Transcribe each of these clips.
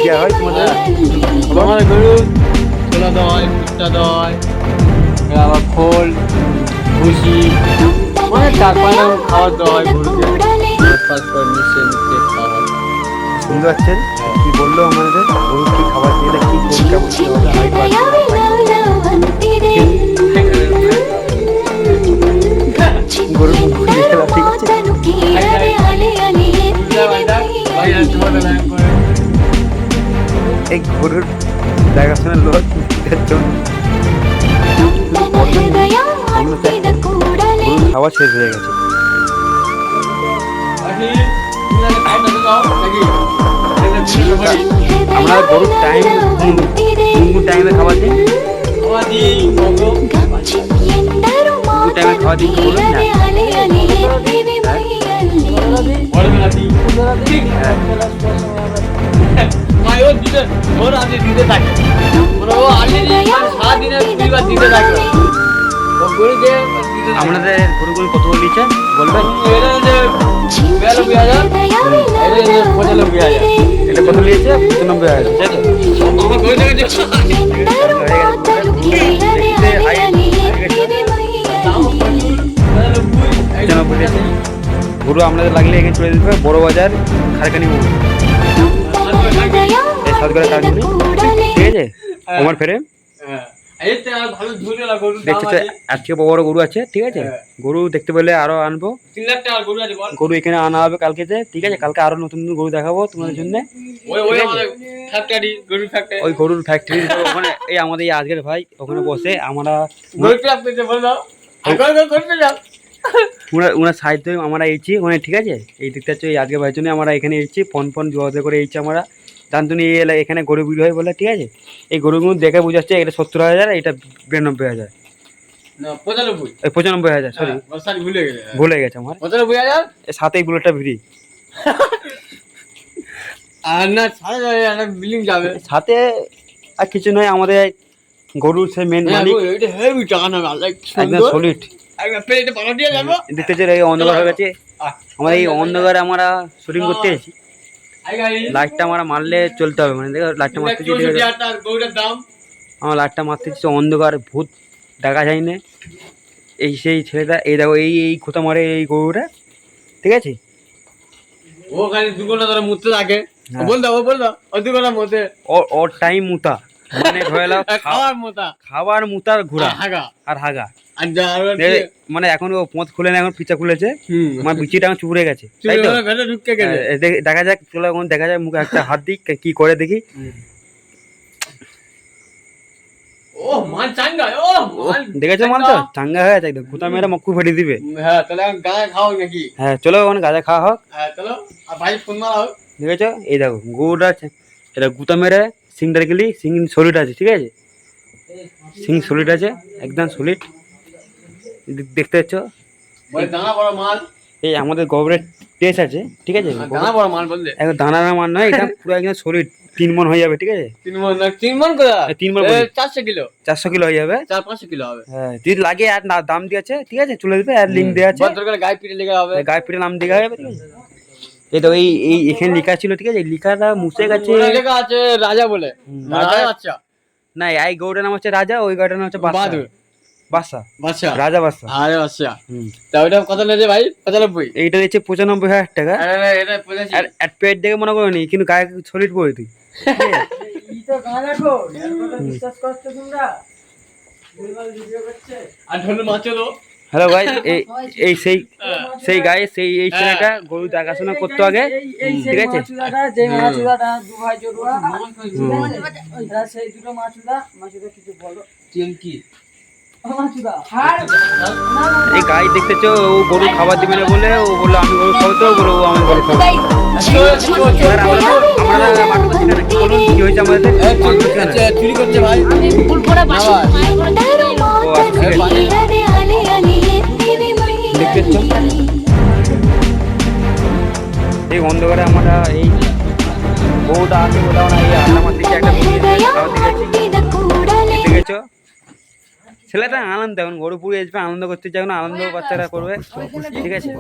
দেওয়া হয় তোমাদের? আমাদের গরু ছোলা দেয়, ভুট্টা দেয়, আবার খোল, ভুসি, অনেক টাকা খাবার দেওয়া হয় গরুকে। মিশিয়ে মিশিয়ে খাওয়া হয়। শুনতে পাচ্ছেন কি বললো আমাদের? গরু কি খাবার দিলে কি কেমন কি হবে? গরুর মুখ দেখে লাভ, ঠিক আছে? এই গরুর দেখাশোনার লোক খাওয়া শেষ হয়ে গেছে। আমরা গরুর টাইম কোন টাইমে খাবার দিই? টাইমে খাওয়া দিই বলুন না। আপনাদের গরুগুলো কত নিচ্ছে বলবেন? এটা কত নিয়েছে? 95,000। গরু আপনাদের লাগলে এখানে চলে যেতে হবে বড় বাজার, খারকানি মোড়, সাতগড়া খারকানি, ঠিক আছে? আমার ফেরে দেখতে আজকে বড় গরু আছে, ঠিক আছে? গরু দেখতে পেলে আরো আনবো। 3 লাখ টাকার গরু আছে বল। গরু এখানে আনা হবে কালকে, ঠিক আছে? কালকে আরো নতুন নতুন গরু দেখাবো তোমাদের জন্য। ওই গরুর ফ্যাক্টরি ওখানে এই আমাদের এই আজকের ভাই ওখানে বসে আমরা ওনার সাহায্য আমরা এসেছি ওখানে, ঠিক আছে? এই দিকটা হচ্ছে এই আজকের ভাইয়ের জন্য আমরা এখানে এসেছি, ফোন যোগাযোগ করে এসেছি আমরা। জানতুনি এখানে গরু বিক্রি হয় বলে, ঠিক আছে? এই গরুগুলো দেখে বুঝাচ্ছে এটা 70,000, এটা 92,000, 95,000, সরি ভুলে গেছে আমার। 95,000 সাথে এই বুলেটটা ফ্রি। আর না সারা বিলিং যাবে সাথে আর কিছু নয়, আমাদের গরুর সেই মেন মালিক এটা হেভি টাকা না একদম সলিড। দেখতে চাই এই অন্ধকার হয়ে গেছে, আমাদের এই অন্ধকারে আমরা শুটিং করতে এসেছি। লাইটটা আমরা মারলে চলতে হবে, মানে দেখো লাইটটা মারতে আমার লাইটটা মারতে অন্ধকার, ভূত দেখা যায় না। এই সেই ছেলেটা এই দেখো এই খোঁতা মারে এই গরুটা, ঠিক আছে? ওখানে 2 ঘন্টা ধরে মুততে থাকে। বল দাও ও 2 ঘন্টার মধ্যে ওর টাইম মুতা, মানে ধরে নাও খাবার মুতার ঘোরা আর হাগা। মানে এখন ও পথ খুলে না, এখন পিচা খুলেছে, মানে বিচিটা এখন চুপড়ে গেছে, তাই তো? দেখা যাক, চলো এখন দেখা যাক, মুখে একটা হাত দিই কি করে দেখি। দেখেছো মান তো চাঙ্গা হয়ে গেছে একদম, গুতা মেরে মক্কু ফেটে দিবে। হ্যাঁ চলো ওখানে গাঁজা খাওয়া হোক। দেখেছো এই দেখো গরুটা আছে, এটা গুতা মেরে সিংটার গেলি সিং সলিড আছে, ঠিক আছে? সিং সলিড আছে, একদম সলিড। দেখতে পাচ্ছ এই আমাদের গোবরের টেস্ট আছে, ঠিক আছে? এখন দানার মাল নয়, এটা পুরো একদম সলিড 3 মণ হয়ে যাবে, ঠিক আছে? 3 মণ 3 মণ 400 কিলো 400 কিলো হয়ে যাবে, 400-500 কিলো হবে। হ্যাঁ যদি লাগে আর দাম দিয়েছে, ঠিক আছে? চলে যাবে, আর লিঙ্ক দেওয়া আছে, গায়ে পিঠে লেখা হবে, গায়ে পিঠে নাম লেখা হবে, ঠিক আছে? এই তো এই এখানে লেখা ছিল, ঠিক আছে? এই লেখাটা মুছে গেছে, লেখা আছে রাজা বলে। রাজা আচ্ছা না, এই গৌড়ের নাম হচ্ছে রাজা, ওই গৌড়ের নাম হচ্ছে বাদশা। রাজা বাদশা। আরে বাদশা। তা ওটা কত নেছে ভাই? 95। এইটা দিচ্ছে 95,000 টাকা। এটা 85। আর এট পেট দেখে মনে করো নি, কিন্তু গায়ে সলিড পড়ে তুই। ই তো গানা গো, এর কথা বিশ্বাস করতে তোমরা? ভুলভাল ভিডিও করছে। আর ঢোল মাছলো। হ্যালো ভাই, এই সেই গায়ে সেই এই ছেলেটা গরু দেখাশোনা করতে আগে, ঠিক আছে? যে মাছুদাটা দু ভাই জড়ুয়া, ওইটা সেই দুটো মাছুদা কিছু বলো কি মাছুদা এই গায়ে দেখতেছো ও গরু খাবার দিবে না বলে ও বললো আমি গরু খাবো, তো বলো ও আমি গরু খাবো। আমরা মাঠ করছি না, কি বলুন কি হয়েছে আমাদের? চুরি করছে ভাই, আমি ভুল করে বাসি দেখতেছো এই অন্ধকারে আমরা এই বউটা আছে বলাও না, এই আন্না মার দিকে একটা দেখেছো ছেলেটা আনন্দ, এখন গরু পুড়ে আসবে, আনন্দ করতে চাই, আনন্দ বাচ্চারা করবে, ঠিক আছে,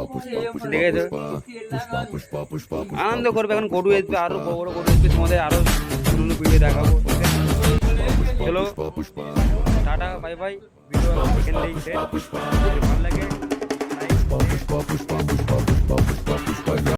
দেখেছো আনন্দ করবে। এখন গরু আসবে, আরো বড় বড় গরু আসবে, তোমাদের আরো ভিডিও দেখাবো। চলো টাটা, বাই বাই। ভিডিও এখানেই শেষ। যদি ভালো লাগে